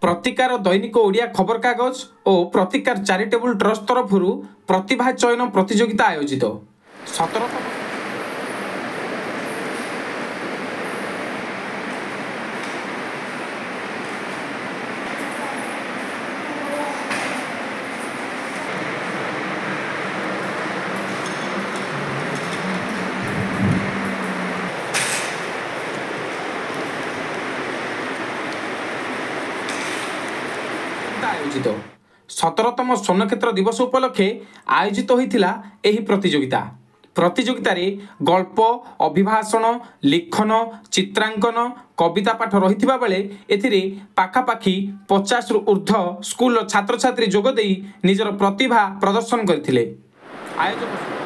प्रतिकार दैनिक ओडिया खबर कागज और प्रतिकार चैरिटेबल ट्रस्ट तरफ प्रतिभा चयन प्रतियोगिता आयोजित 17 आयोजित 17तम स्वर्णक्षेत्र दिवस उपलक्षे आयोजित होइथिला एही प्रतियोगिता प्रतियोगितारे गल्प अभिभाषण लिखन चित्रांकन कविता पाठ रहिथिबा बेले एथिरे पाखापाखी 50 रु ऊर्ध्व स्कूल छात्र छात्री जोग देई निजर प्रतिभा प्रदर्शन करथिले। आयोजक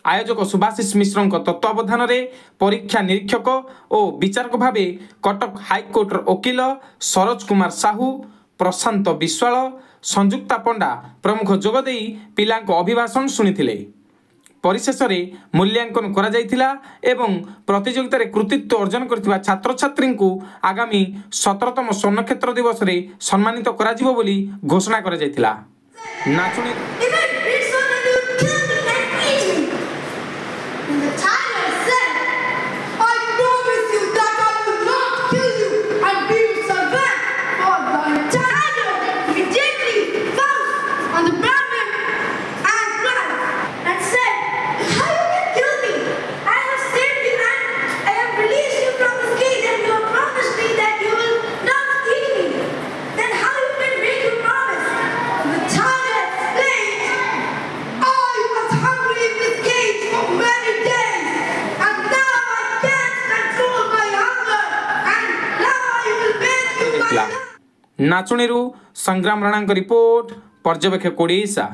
आयोजक सुभाषिष मिश्र तत्वावधान में परीक्षा निरीक्षक और विचारक भाव कटक हाईकोर्टर वकिल सरोज कुमार साहू प्रशांत विश्वाल संयुक्ता पंडा प्रमुख जोगदे पिला अभिभाषण शुणी परिशेष में मूल्यांकन करा जायथिला एवं प्रतियोगिता कृतित्व अर्जन करथिबा छात्र छात्री को आगामी 17तम स्वर्णक्षेत्र दिवस में सम्मानित करा जिवो बोली घोषणा करा जायथिला। नाचुणी नाचुणी संग्राम राणा रिपोर्ट पर्यवेक्षक ओडिशा।